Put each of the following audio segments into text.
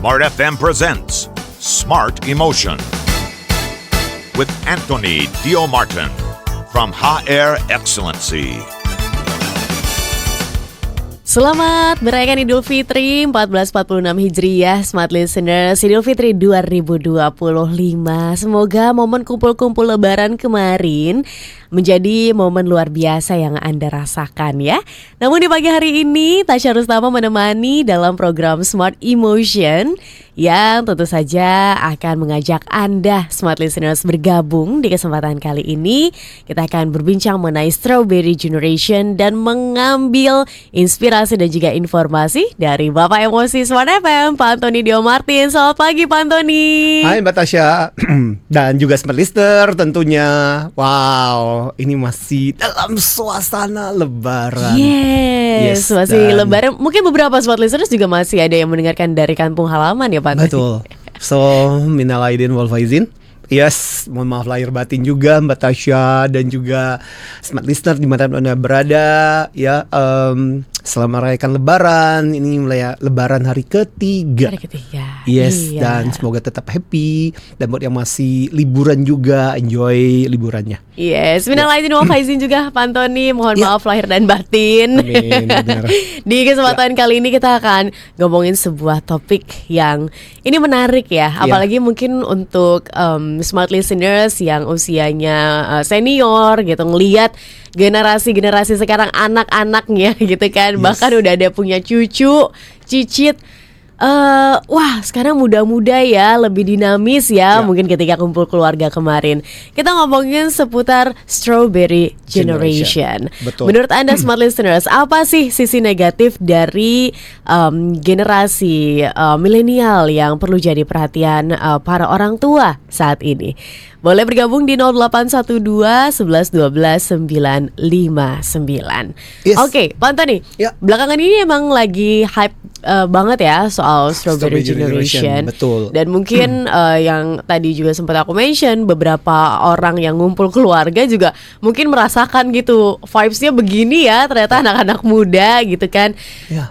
Smart FM presents Smart Emotion with Anthony Dio Martin from HR Excellency. Selamat merayakan Idul Fitri 1446 Hijriah, Smart Listeners. Idul Fitri 2025. Semoga momen kumpul-kumpul Lebaran kemarin menjadi momen luar biasa yang Anda rasakan ya. Namun di pagi hari ini Tasya Rustama menemani dalam program Smart Emotion yang tentu saja akan mengajak Anda Smart Listeners bergabung. Di kesempatan kali ini kita akan berbincang mengenai Strawberry Generation dan mengambil inspirasi dan juga informasi dari Bapak Emosi Smart FM, Pak Anthony Dio Martin. Selamat pagi Pak Anthony. Hai Mbak Tasya dan juga Smart Listener tentunya. Wow, ini masih dalam suasana Lebaran. Yes, masih Lebaran. Mungkin beberapa Smart Listeners juga masih ada yang mendengarkan dari kampung halaman ya Pak Anthony. Betul. So, minal aidin wal faizin. Yes, mohon maaf lahir batin juga Mbak Tasya dan juga Smart Listener dimanapun Anda berada ya. Selamat merayakan Lebaran. Ini mulai Lebaran hari ketiga. Hari ketiga. Yes, iya. dan semoga tetap happy. Dan buat yang masih liburan juga, enjoy liburannya. Yes, minal aidin wal faizin juga Pak Anthony. Mohon maaf lahir dan batin. Amin, benar. Di kesempatan kali ini kita akan ngomongin sebuah topik yang ini menarik ya. Apalagi mungkin untuk Smart Listeners yang usianya senior gitu, ngelihat generasi sekarang anak-anaknya gitu kan. Bahkan udah ada punya cucu, cicit. Wah sekarang muda-muda ya, lebih dinamis ya. Mungkin ketika kumpul keluarga kemarin. Kita ngomongin seputar Strawberry Generation. Betul. Menurut Anda Smart Listeners, apa sih sisi negatif dari generasi milenial yang perlu jadi perhatian para orang tua saat ini? Boleh bergabung di 0812 11 12 959. Yes. Oke, Pak Anthony, belakangan ini emang lagi hype banget ya soal Strawberry Generation. Betul. Dan mungkin yang tadi juga sempat aku mention, beberapa orang yang ngumpul keluarga juga mungkin merasakan gitu, vibes-nya begini ya, ternyata anak-anak muda gitu kan.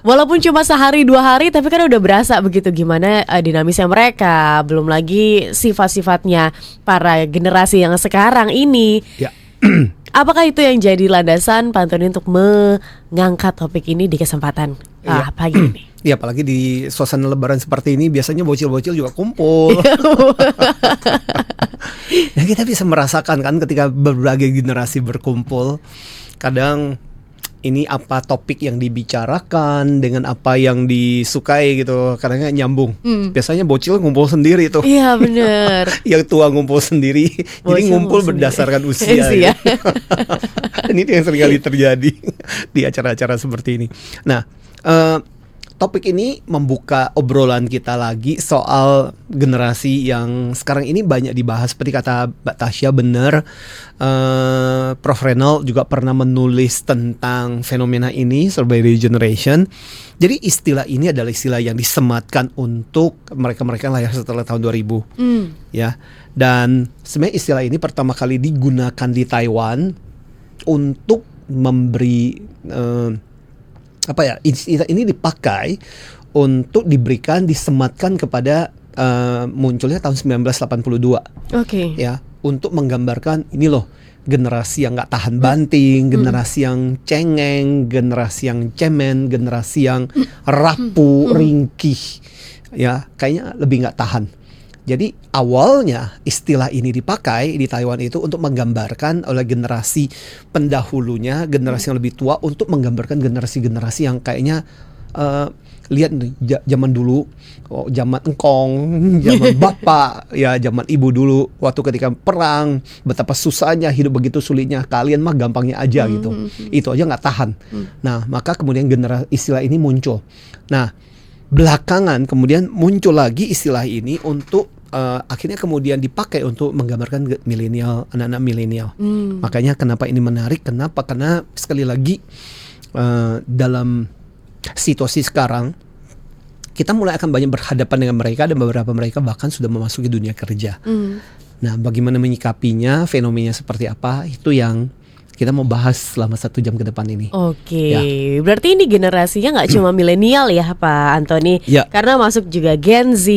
Walaupun cuma sehari 2 hari, tapi kan udah berasa begitu gimana dinamisnya mereka. Belum lagi sifat-sifatnya para generasi yang sekarang ini. Apakah itu yang jadi landasan Pak Anthony untuk mengangkat topik ini di kesempatan pagi ini? Ya, apalagi di suasana Lebaran seperti ini biasanya bocil-bocil juga kumpul. Ya, kita bisa merasakan kan ketika berbagai generasi berkumpul. Kadang ini apa topik yang dibicarakan dengan apa yang disukai gitu, kadang-kadang nyambung. Biasanya bocil ngumpul sendiri tuh. Iya benar. Yang tua ngumpul sendiri. Jadi ngumpul berdasarkan usia. Ya. Dan itu yang seringkali terjadi di acara-acara seperti ini. Nah, topik ini membuka obrolan kita lagi soal generasi yang sekarang ini banyak dibahas. Seperti kata Mbak Tasya, benar. Prof. Renal juga pernah menulis tentang fenomena ini, Strawberry Generation. Jadi istilah ini adalah istilah yang disematkan untuk mereka-mereka yang lahir setelah tahun 2000. Ya. Dan sebenarnya istilah ini pertama kali digunakan di Taiwan untuk memberi istilah ini dipakai untuk disematkan kepada munculnya tahun 1982. Ya, untuk menggambarkan ini loh generasi yang nggak tahan banting, generasi yang cengeng, generasi yang cemen, generasi yang rapuh, ringkih, ya kayaknya lebih nggak tahan. Jadi awalnya istilah ini dipakai di Taiwan itu untuk menggambarkan oleh generasi pendahulunya, generasi yang lebih tua, untuk menggambarkan generasi-generasi yang kayaknya lihat nih, zaman dulu, zaman engkong, zaman bapak, ya zaman ibu dulu, waktu ketika perang, betapa susahnya hidup, begitu sulitnya, kalian mah gampangnya aja gitu. Itu aja nggak tahan. Nah, maka kemudian istilah ini muncul. Nah, belakangan kemudian muncul lagi istilah ini untuk akhirnya kemudian dipakai untuk menggambarkan milenial, anak-anak milenial. Makanya kenapa ini menarik? Kenapa? Karena sekali lagi dalam situasi sekarang kita mulai akan banyak berhadapan dengan mereka, dan beberapa mereka bahkan sudah memasuki dunia kerja. Nah, bagaimana menyikapinya, fenomenanya seperti apa, itu yang kita mau bahas selama 1 jam ke depan ini. Oke, berarti ini generasinya nggak cuma milenial ya Pak Antoni, karena masuk juga Gen Z,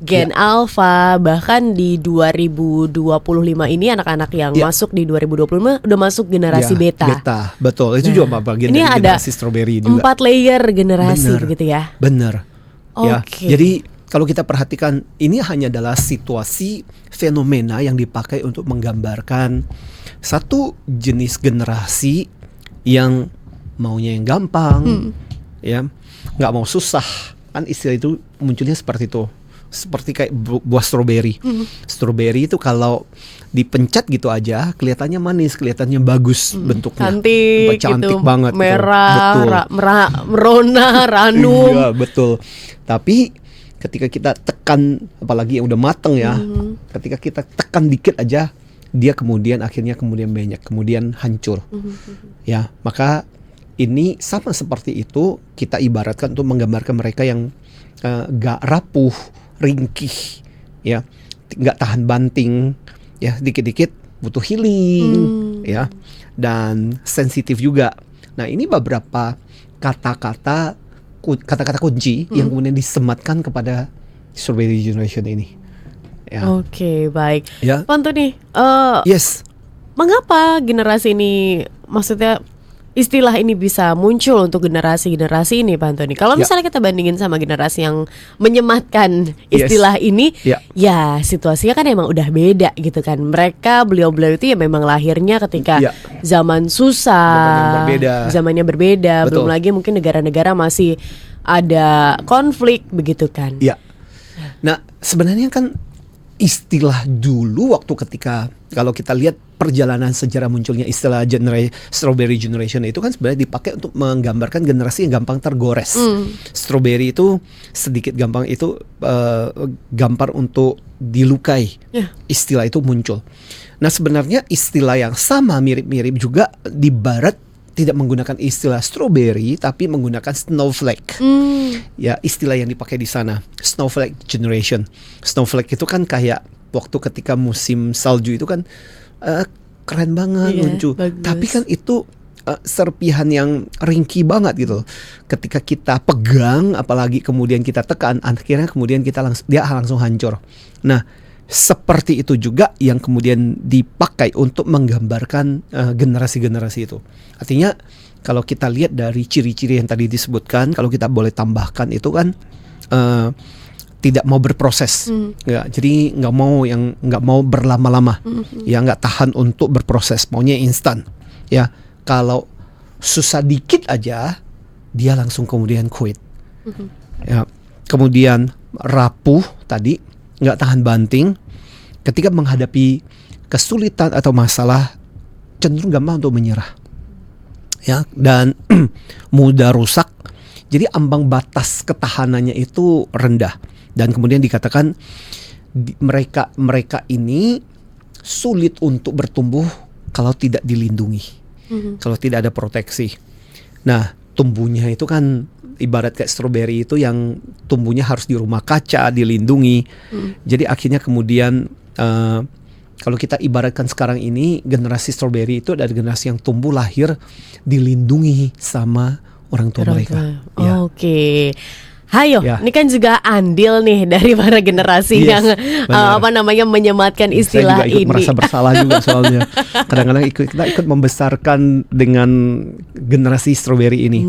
Gen Alpha, bahkan di 2025 ini anak-anak yang masuk di 2025 udah masuk generasi beta. Beta, betul. Itu juga bagian ini dari ada generasi strawberry juga. 4 layer generasi gitu ya. Bener. Ya, Oke. jadi kalau kita perhatikan, ini hanya adalah situasi fenomena yang dipakai untuk menggambarkan satu jenis generasi yang maunya yang gampang, ya, nggak mau susah. Kan istilah itu munculnya seperti itu, seperti kayak buah stroberi. Stroberi itu kalau dipencet gitu aja, kelihatannya manis, kelihatannya bagus bentuknya, cantik cantik gitu, banget, merah, merona, ranum. Iya betul. Tapi ketika kita tekan, apalagi yang udah mateng ya, ketika kita tekan dikit aja, dia kemudian banyak, kemudian hancur. Ya, maka ini sama seperti itu, kita ibaratkan untuk menggambarkan mereka yang gak rapuh, ringkih, ya, gak tahan banting, ya, dikit-dikit butuh healing, ya, dan sensitif juga. Nah, ini beberapa kata-kata kunci yang kemudian disematkan kepada Strawberry Generation ini. Ya. Oke, baik. Ya. Pak Antoni, Yes. mengapa generasi ini, maksudnya istilah ini bisa muncul untuk generasi-generasi ini, Pak Antoni? Kalau misalnya kita bandingin sama generasi yang menyematkan istilah ini, ya situasinya kan emang udah beda gitu kan. Mereka, beliau-beliau itu ya memang lahirnya ketika zaman susah, zamannya berbeda. Betul. Belum lagi mungkin negara-negara masih ada konflik begitu kan. Ya. Nah, sebenarnya kan istilah dulu waktu ketika, kalau kita lihat perjalanan sejarah munculnya istilah Strawberry Generation itu kan sebenarnya dipakai untuk menggambarkan generasi yang gampang tergores. Strawberry itu sedikit gampang, itu gampang untuk dilukai. Istilah itu muncul. Nah, sebenarnya istilah yang sama mirip-mirip juga di barat, tidak menggunakan istilah strawberry tapi menggunakan snowflake. Ya, istilah yang dipakai di sana, snowflake generation. Snowflake itu kan kayak waktu ketika musim salju itu kan keren banget, lucu. Bagus. Tapi kan itu serpihan yang ringkih banget gitu. Ketika kita pegang, apalagi kemudian kita tekan, akhirnya kemudian dia langsung hancur. Nah, seperti itu juga yang kemudian dipakai untuk menggambarkan generasi-generasi itu. Artinya kalau kita lihat dari ciri-ciri yang tadi disebutkan, kalau kita boleh tambahkan itu kan tidak mau berproses, ya, jadi nggak mau berlama-lama, ya, nggak tahan untuk berproses, maunya instan, ya. Kalau susah dikit aja, dia langsung kemudian quit, ya. Kemudian rapuh tadi, nggak tahan banting, ketika menghadapi kesulitan atau masalah cenderung gampang untuk menyerah, ya, dan mudah rusak. Jadi ambang batas ketahanannya itu rendah. Dan kemudian dikatakan mereka ini sulit untuk bertumbuh kalau tidak dilindungi, kalau tidak ada proteksi. Nah, tumbuhnya itu kan ibarat kayak stroberi itu yang tumbuhnya harus di rumah kaca, dilindungi. Jadi akhirnya kemudian kalau kita ibaratkan sekarang ini, generasi stroberi itu adalah generasi yang tumbuh lahir dilindungi sama orang tua mereka. Oke. Hayo, ini kan juga andil nih dari para generasi yang menyematkan istilah saya juga ikut merasa bersalah juga soalnya. Kadang-kadang kita ikut membesarkan dengan generasi strawberry ini.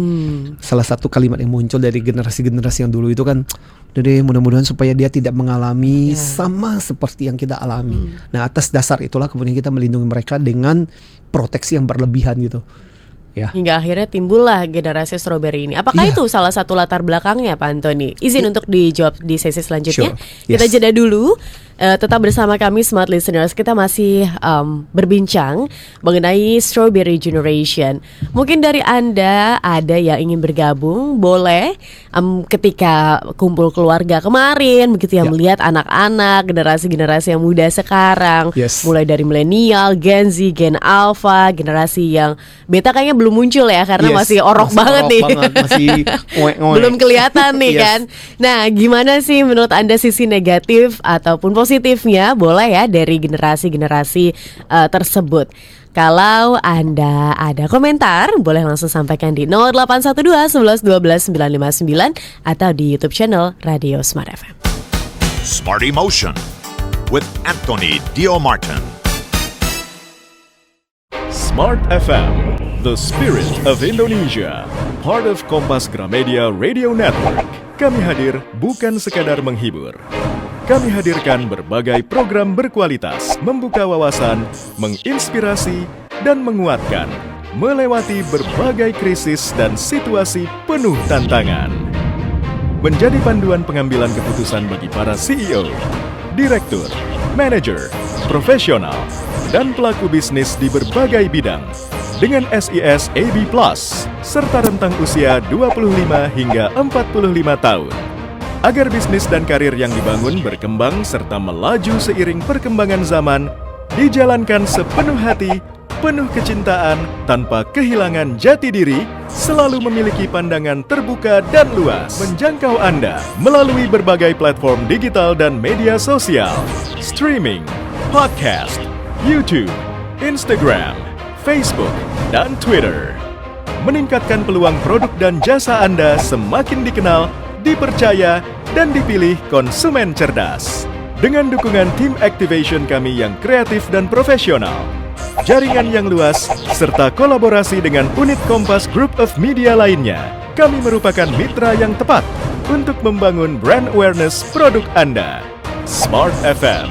Salah satu kalimat yang muncul dari generasi-generasi yang dulu itu kan, jadi mudah-mudahan supaya dia tidak mengalami sama seperti yang kita alami. Nah, atas dasar itulah kemudian kita melindungi mereka dengan proteksi yang berlebihan gitu. Ya. Hingga akhirnya timbullah generasi strawberry ini. Apakah itu salah satu latar belakangnya, Pak Antoni? Izin untuk dijawab di sesi selanjutnya. Kita jeda dulu. Tetap bersama kami Smart Listeners. Kita masih berbincang mengenai Strawberry Generation. Mungkin dari Anda ada yang ingin bergabung, boleh ketika kumpul keluarga kemarin begitu ya, melihat anak-anak, generasi-generasi yang muda sekarang, mulai dari milenial, Gen Z, Gen Alpha, generasi yang beta kayaknya belum muncul ya karena masih orok banget nih. Masih belum kelihatan nih kan. Nah, gimana sih menurut Anda sisi negatif ataupun positifnya, boleh ya dari generasi-generasi tersebut. Kalau Anda ada komentar, boleh langsung sampaikan di 0812 11 12 959 atau di YouTube channel Radio Smart FM. Smart Emotion with Anthony Dio Martin. Smart FM, the spirit of Indonesia, part of Kompas Gramedia Radio Network. Kami hadir bukan sekadar menghibur. Kami hadirkan berbagai program berkualitas, membuka wawasan, menginspirasi, dan menguatkan, melewati berbagai krisis dan situasi penuh tantangan. Menjadi panduan pengambilan keputusan bagi para CEO, direktur, manajer, profesional, dan pelaku bisnis di berbagai bidang dengan SIS AB+, serta rentang usia 25 hingga 45 tahun. Agar bisnis dan karir yang dibangun berkembang serta melaju seiring perkembangan zaman, dijalankan sepenuh hati, penuh kecintaan, tanpa kehilangan jati diri, selalu memiliki pandangan terbuka dan luas, menjangkau Anda melalui berbagai platform digital dan media sosial, streaming, podcast, YouTube, Instagram, Facebook, dan Twitter. Meningkatkan peluang produk dan jasa Anda semakin dikenal, dipercaya, dan dipilih konsumen cerdas. Dengan dukungan tim activation kami yang kreatif dan profesional, jaringan yang luas, serta kolaborasi dengan unit Kompas Group of Media lainnya, kami merupakan mitra yang tepat untuk membangun brand awareness produk Anda. Smart FM,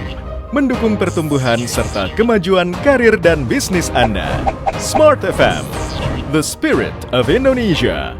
mendukung pertumbuhan serta kemajuan karir dan bisnis Anda. Smart FM, the spirit of Indonesia.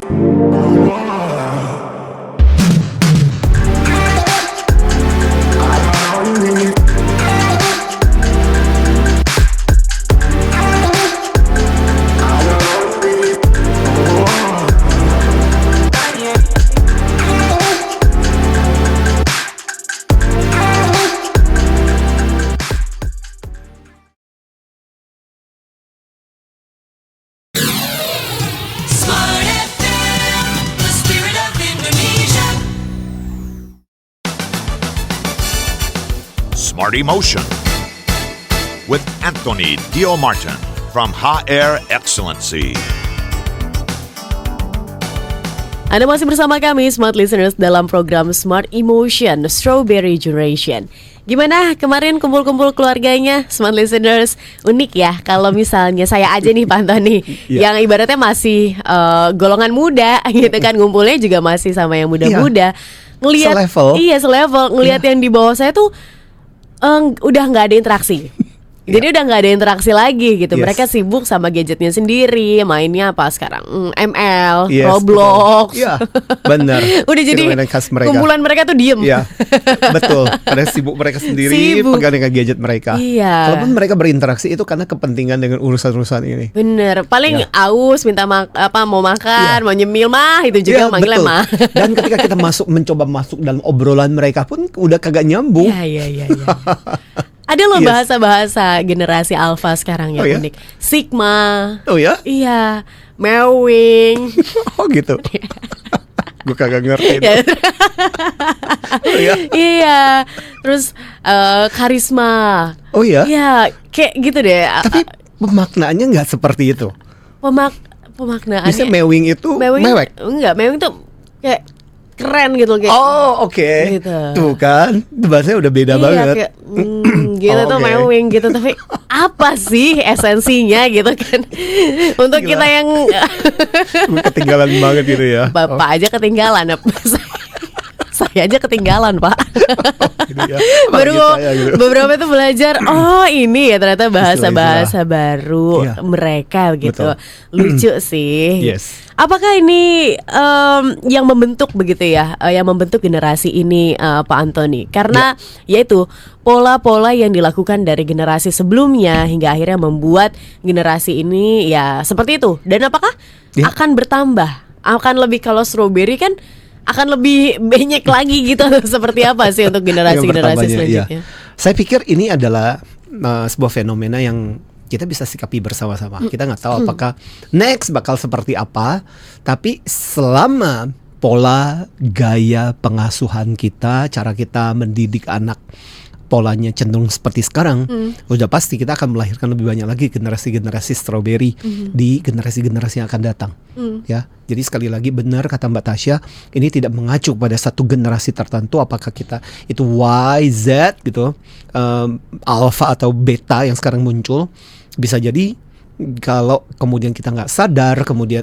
Smart Emotion with Anthony Dio Martin from HR Excellency. Anda masih bersama kami Smart Listeners dalam program Smart Emotion Strawberry Generation. Gimana kemarin kumpul-kumpul keluarganya Smart Listeners? Unik ya kalau misalnya saya aja nih Pak Antoni yang ibaratnya masih golongan muda gitu kan, ngumpulnya juga masih sama yang muda-muda. Ngelihat selevel ngelihat yang di bawah saya tuh udah nggak ada interaksi. Jadi udah nggak ada interaksi lagi gitu. Mereka sibuk sama gadgetnya sendiri. Mainnya apa sekarang? ML, Roblox. Iya, benar. Udah jadi kumpulan mereka tuh diem. Iya, betul. Pada sibuk mereka sendiri, pegang dengan gadget mereka. Iya. Kalaupun mereka berinteraksi itu karena kepentingan dengan urusan-urusan ini. Bener. Paling aus, minta mau makan, mau nyemil mah itu juga manggilnya mah. Dan ketika kita mencoba masuk dalam obrolan mereka pun udah kagak nyambung. Iya. Ada loh bahasa-bahasa generasi alpha sekarang yang unik. Sigma. Oh ya? Iya. Mewing. Oh gitu. Gue kagak ngerti itu. Iya. Terus karisma. Oh ya? Iya. Kayak gitu deh. Tapi pemaknaannya nggak seperti itu. Pemaknaannya. Bisa mewing itu mewek? Enggak. Mewing tuh kayak keren gitu kayak. Oh oke. Gitu. Tuh kan bahasanya udah beda banget. Kayak, gitu tuh mewing gitu. Tapi apa sih esensinya gitu kan? Untuk kita yang ketinggalan banget gitu ya. Bapak aja ketinggalan. Saya aja ketinggalan Pak. Baru beberapa itu belajar. Oh ini ya ternyata bahasa-bahasa baru mereka gitu. Lucu sih. Apakah ini yang membentuk begitu ya, yang membentuk generasi ini Pak Antoni? Karena yaitu pola-pola yang dilakukan dari generasi sebelumnya hingga akhirnya membuat generasi ini ya seperti itu. Dan apakah akan bertambah? Akan lebih, kalau strawberry kan akan lebih banyak lagi gitu. Seperti apa sih untuk generasi-generasi selanjutnya? Saya pikir ini adalah sebuah fenomena yang kita bisa sikapi bersama-sama. Kita nggak tahu apakah next bakal seperti apa, tapi selama pola gaya pengasuhan kita, cara kita mendidik anak polanya cenderung seperti sekarang, udah pasti kita akan melahirkan lebih banyak lagi generasi-generasi strawberry di generasi-generasi yang akan datang. Ya, jadi sekali lagi benar kata Mbak Tasya, ini tidak mengacu pada satu generasi tertentu, apakah kita itu Y, Z gitu, alpha atau beta yang sekarang muncul. Bisa jadi kalau kemudian kita nggak sadar, kemudian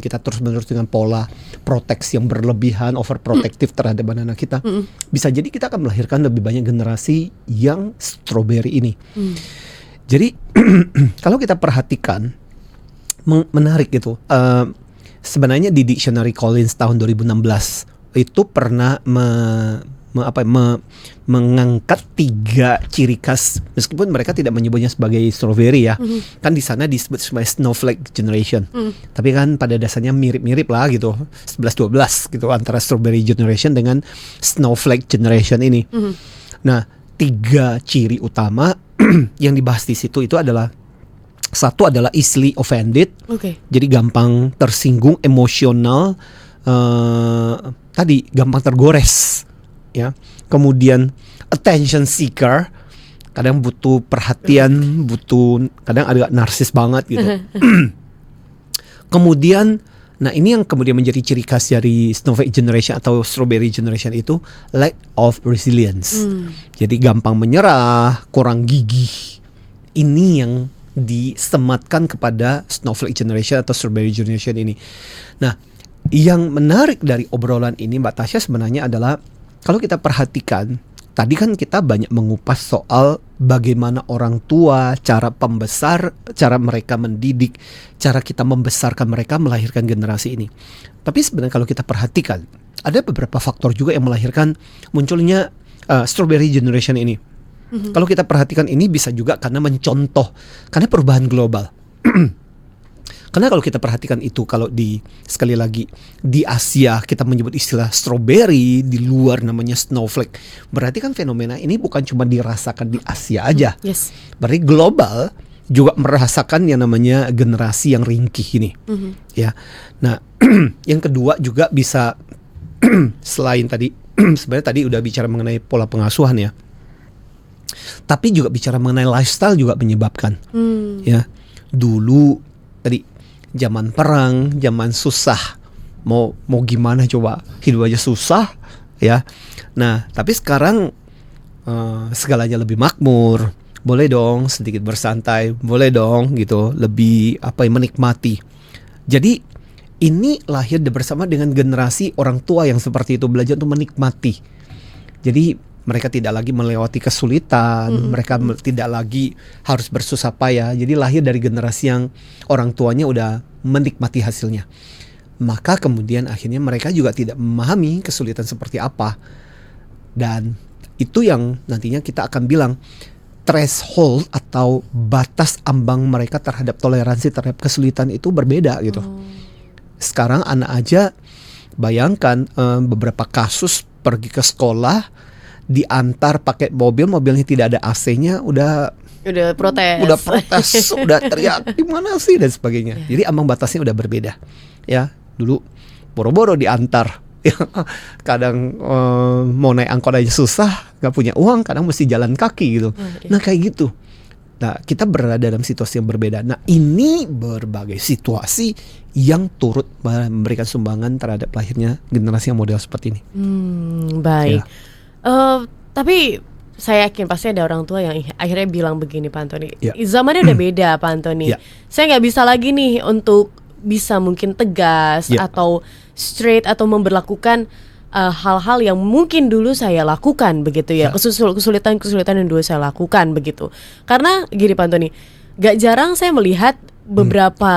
kita terus-menerus dengan pola proteksi yang berlebihan, overprotective terhadap anak-anak kita, bisa jadi kita akan melahirkan lebih banyak generasi yang strawberry ini. Jadi kalau kita perhatikan, menarik gitu. Sebenarnya di Dictionary Collins tahun 2016 itu pernah mengangkat 3 ciri khas, meskipun mereka tidak menyebutnya sebagai strawberry ya, kan di sana disebut sebagai snowflake generation, tapi kan pada dasarnya mirip-mirip lah gitu, 11-12 gitu antara strawberry generation dengan snowflake generation ini. Nah, 3 ciri utama yang dibahas di situ itu adalah, satu adalah easily offended, jadi gampang tersinggung, emosional, tadi gampang tergores. Ya, kemudian attention seeker, kadang butuh perhatian, kadang agak narsis banget gitu. Kemudian, nah ini yang kemudian menjadi ciri khas dari snowflake generation atau strawberry generation itu lack of resilience. Jadi gampang menyerah, kurang gigih. Ini yang disematkan kepada snowflake generation atau strawberry generation ini. Nah, yang menarik dari obrolan ini Mbak Tasya sebenarnya adalah, kalau kita perhatikan, tadi kan kita banyak mengupas soal bagaimana orang tua, cara mereka mendidik, cara kita membesarkan mereka melahirkan generasi ini. Tapi sebenarnya kalau kita perhatikan, ada beberapa faktor juga yang melahirkan munculnya strawberry generation ini. Kalau kita perhatikan, ini bisa juga karena karena perubahan global. Karena kalau kita perhatikan itu, kalau sekali lagi di Asia kita menyebut istilah strawberry, di luar namanya snowflake. Berarti kan fenomena ini bukan cuma dirasakan di Asia aja. Berarti global juga merasakan yang namanya generasi yang ringkih ini. Ya. Nah, yang kedua juga bisa selain tadi, sebenarnya tadi udah bicara mengenai pola pengasuhan ya. Tapi juga bicara mengenai lifestyle juga menyebabkan. Ya. Dulu tadi zaman perang, zaman susah, mau gimana coba, hidup aja susah ya. Nah, tapi sekarang segalanya lebih makmur, boleh dong sedikit bersantai, boleh dong gitu, lebih menikmati. Jadi ini lahir bersama dengan generasi orang tua yang seperti itu, belajar untuk menikmati. Jadi mereka tidak lagi melewati kesulitan, mereka tidak lagi harus bersusah payah. Jadi lahir dari generasi yang orang tuanya udah menikmati hasilnya. Maka kemudian akhirnya mereka juga tidak memahami kesulitan seperti apa. Dan itu yang nantinya kita akan bilang threshold atau batas ambang mereka terhadap toleransi terhadap kesulitan itu berbeda gitu. Sekarang anak aja bayangkan beberapa kasus pergi ke sekolah, diantar pakai mobilnya tidak ada AC-nya, udah protes, udah teriak gimana sih dan sebagainya. Jadi ambang batasnya udah berbeda. Ya, dulu boro-boro diantar. Kadang mau naik angkot aja susah, nggak punya uang, kadang mesti jalan kaki gitu. Nah kayak gitu. Nah kita berada dalam situasi yang berbeda. Nah ini berbagai situasi yang turut memberikan sumbangan terhadap lahirnya generasi yang model seperti ini. Baik. Ya. Tapi saya yakin pasti ada orang tua yang akhirnya bilang begini Pak Antoni, zamannya udah beda Pak Antoni. Saya nggak bisa lagi nih untuk bisa mungkin tegas atau straight atau memberlakukan hal-hal yang mungkin dulu saya lakukan begitu ya, kesulitan-kesulitan yang dulu saya lakukan begitu. Karena gini Pak Antoni, gak jarang saya melihat beberapa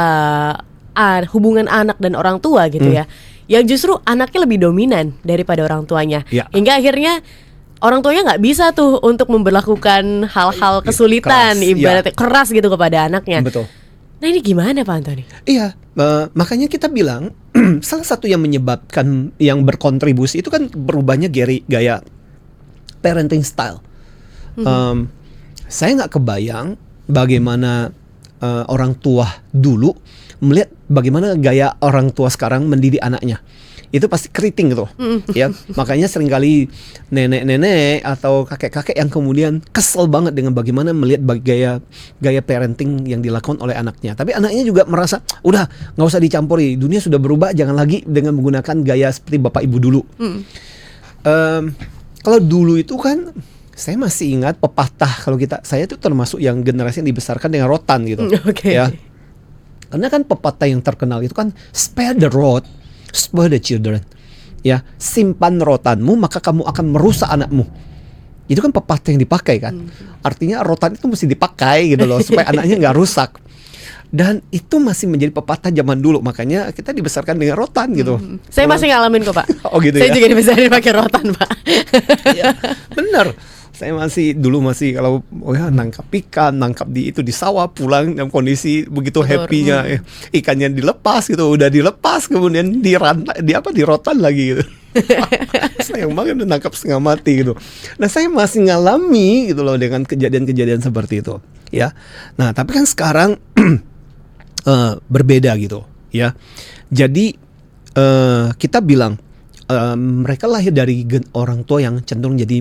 hubungan anak dan orang tua gitu ya, yang justru anaknya lebih dominan daripada orang tuanya, hingga akhirnya orang tuanya nggak bisa tuh untuk memberlakukan hal-hal kesulitan, ibaratnya keras gitu kepada anaknya. Betul. Nah ini gimana Pak Antoni? Iya, makanya kita bilang salah satu yang menyebabkan, yang berkontribusi itu kan berubahnya gaya parenting style. Saya nggak kebayang bagaimana orang tua dulu melihat bagaimana gaya orang tua sekarang mendidik anaknya. itu pasti keriting tuh, ya. Makanya seringkali nenek-nenek atau kakek-kakek yang kemudian kesel banget dengan bagaimana melihat gaya parenting yang dilakukan oleh anaknya. Tapi anaknya juga merasa, udah nggak usah dicampuri, dunia sudah berubah, jangan lagi dengan menggunakan gaya seperti bapak ibu dulu. Kalau dulu itu kan, saya masih ingat pepatah, saya itu termasuk yang generasi yang dibesarkan dengan rotan gitu, ya. Karena kan pepatah yang terkenal itu kan spare the rod, spare the children. Ya, simpan rotanmu maka kamu akan merusak anakmu. Itu kan pepatah yang dipakai kan. Artinya rotan itu mesti dipakai gitu loh supaya anaknya nggak rusak. Dan itu masih menjadi pepatah zaman dulu, makanya kita dibesarkan dengan rotan gitu. Saya masih ngalamin kok Pak. Oh gitu saya ya. juga dibesarin pakai rotan Pak. Ya, bener. Saya dulu masih kalau nangkap ikan, nangkap di sawah, pulang dalam kondisi begitu happy-nya, ikannya dilepas gitu, udah dilepas kemudian di rotan lagi gitu. Sayang banget udah nangkap setengah mati gitu. Nah, saya masih ngalami gitu loh dengan kejadian-kejadian seperti itu, ya. Nah, tapi kan sekarang berbeda gitu, ya. Jadi kita bilang mereka lahir dari orang tua yang cenderung jadi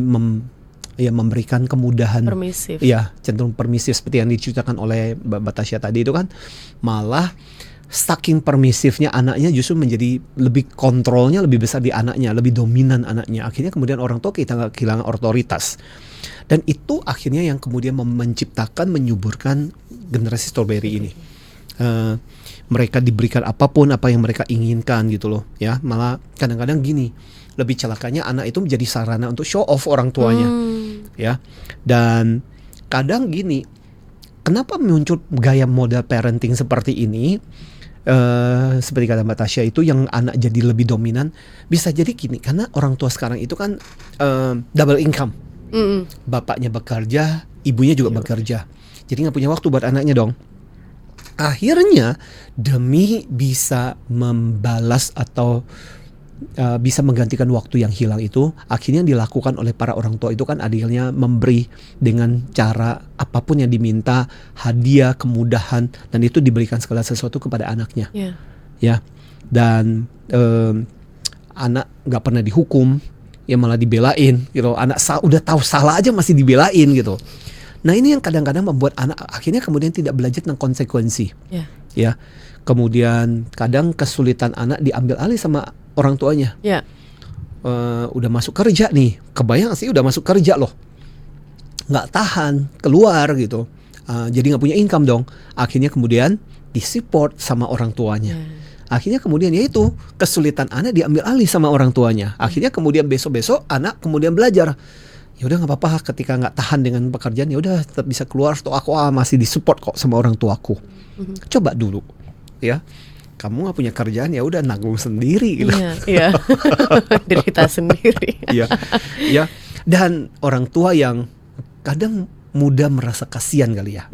memberikan kemudahan, permisif. Ya, cenderung permisif seperti yang diceritakan oleh Mbak Tasya tadi itu kan, malah saking permisifnya anaknya justru menjadi lebih kontrolnya lebih besar di anaknya, lebih dominan anaknya. Akhirnya kemudian orang tua kita kehilangan otoritas. Dan itu akhirnya yang kemudian menyuburkan generasi strawberry ini. Mereka diberikan apapun apa yang mereka inginkan gitu loh, ya. Malah kadang-kadang gini, lebih celakanya anak itu menjadi sarana untuk show off orang tuanya, ya. Dan kadang gini, kenapa muncul gaya model parenting seperti ini? Seperti kata Mbak Tasya itu, yang anak jadi lebih dominan, bisa jadi gini, karena orang tua sekarang itu kan double income, bapaknya bekerja, ibunya juga bekerja, jadi nggak punya waktu buat anaknya dong. Akhirnya demi bisa membalas atau bisa menggantikan waktu yang hilang itu, akhirnya yang dilakukan oleh para orang tua itu kan adilnya memberi dengan cara apapun yang diminta, hadiah, kemudahan, dan itu diberikan segala sesuatu kepada anaknya, ya. Dan anak nggak pernah dihukum, ya malah dibelain gitu. Anak udah tahu salah aja masih dibelain gitu. Nah, ini yang kadang-kadang membuat anak akhirnya kemudian tidak belajar tentang konsekuensi, ya. Kemudian kadang kesulitan anak diambil alih sama orang tuanya. Udah masuk kerja nih, kebayang sih udah masuk kerja loh, nggak tahan keluar gitu, jadi nggak punya income dong. Akhirnya kemudian disupport sama orang tuanya. Akhirnya kemudian yaitu kesulitan anak diambil alih sama orang tuanya. Akhirnya kemudian besok-besok anak kemudian belajar, ya udah nggak apa-apa, ketika nggak tahan dengan pekerjaan ya udah tetap bisa keluar, atau aku masih disupport kok sama orang tuaku. Coba dulu, ya. Kamu nggak punya kerjaan, ya udah nanggung sendiri gitu. Iya. Derita sendiri. Ya. Dan orang tua yang kadang mudah merasa kasihan kali ya.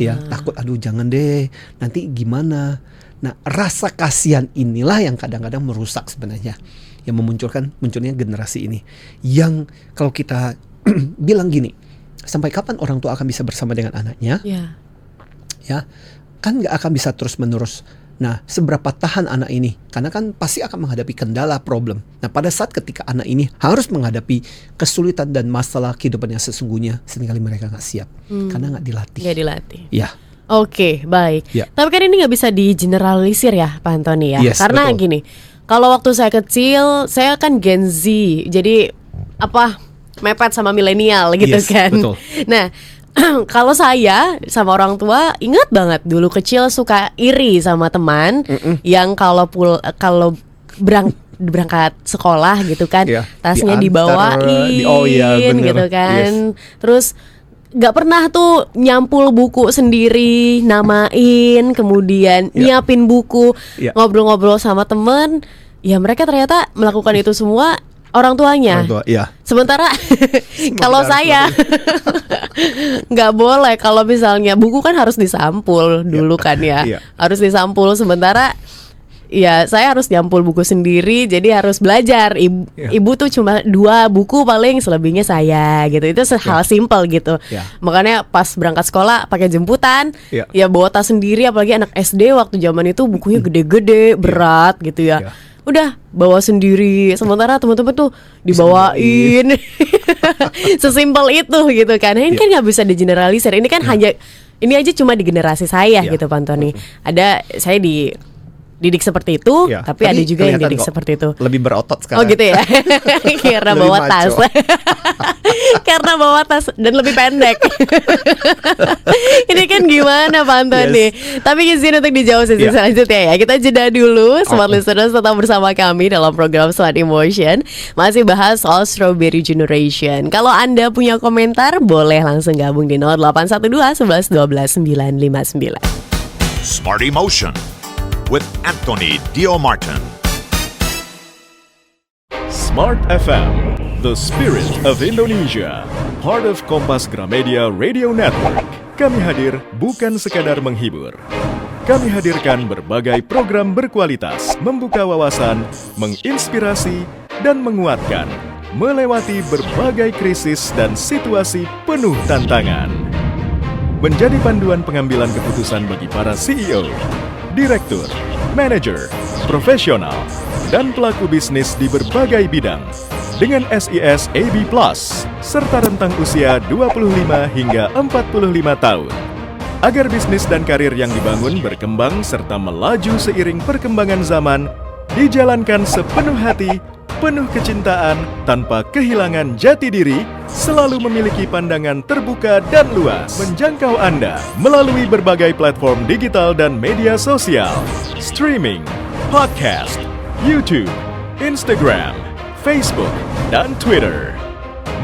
Ya, takut, aduh jangan deh, nanti gimana. Nah, rasa kasihan inilah yang kadang-kadang merusak sebenarnya, yang munculnya generasi ini. Yang kalau kita bilang gini, sampai kapan orang tua akan bisa bersama dengan anaknya? Ya, kan nggak akan bisa terus-menerus. Nah, seberapa tahan anak ini? Karena kan pasti akan menghadapi kendala, problem. Nah, pada saat ketika anak ini harus menghadapi kesulitan dan masalah kehidupan yang sesungguhnya, seringkali mereka nggak siap karena nggak dilatih. Nggak dilatih. Ya. Oke, baik. Ya. Tapi kan ini nggak bisa digeneralisir ya, Pak Antoni ya. Yes, karena betul. gini, kalau waktu saya kecil, saya kan Gen Z, jadi mepet sama milenial gitu, Yes, kan. betul. Nah, kalau saya sama orang tua ingat banget dulu kecil suka iri sama teman yang kalau berangkat sekolah gitu kan, tasnya dibawain gitu kan. Terus nggak pernah tuh nyampul buku sendiri, namain, kemudian nyiapin buku, ngobrol-ngobrol sama temen. Ya mereka ternyata melakukan itu semua orang tuanya. Sementara kalau saya nggak boleh. Kalau misalnya buku kan harus disampul dulu kan ya, harus disampul. Sementara ya saya harus nyampul buku sendiri, jadi harus belajar. Ibu tuh cuma 2 buku paling, selebihnya saya gitu. Itu hal simpel gitu. Makanya pas berangkat sekolah pakai jemputan, ya bawa tas sendiri. Apalagi anak SD waktu zaman itu bukunya gede-gede, berat gitu ya. udah bawa sendiri, sementara teman-teman tuh dibawain. Sesimpel itu gitu kan. Ini kan nggak bisa digeneralisir. Ini kan hanya ini aja cuma di generasi saya gitu Pak Antoni. Ada saya didik seperti itu, tapi ada juga yang didik seperti itu. Lebih berotot sekarang. Oh gitu ya. Karena bawa tas. Karena bawa tas dan lebih pendek. Ini kan gimana Pak Antoni? Tapi izin untuk dijawab sesi selanjutnya ya. Kita jeda dulu. Smart Listeners tetap bersama kami dalam program Smart Emotion. Masih bahas soal Strawberry Generation. Kalau Anda punya komentar, boleh langsung gabung di 0812 11 12 959. Smart Emotion with Anthony Dio Martin. Smart FM, the spirit of Indonesia, part of Kompas Gramedia Radio Network. Kami hadir bukan sekadar menghibur. Kami hadirkan berbagai program berkualitas, membuka wawasan, menginspirasi, dan menguatkan, melewati berbagai krisis dan situasi penuh tantangan. Menjadi panduan pengambilan keputusan bagi para CEO, direktur, manajer, profesional, dan pelaku bisnis di berbagai bidang dengan SIS AB+, serta rentang usia 25 hingga 45 tahun. Agar bisnis dan karir yang dibangun berkembang serta melaju seiring perkembangan zaman, dijalankan sepenuh hati, penuh kecintaan, tanpa kehilangan jati diri, selalu memiliki pandangan terbuka dan luas, menjangkau Anda melalui berbagai platform digital dan media sosial, streaming, podcast, YouTube, Instagram, Facebook, dan Twitter.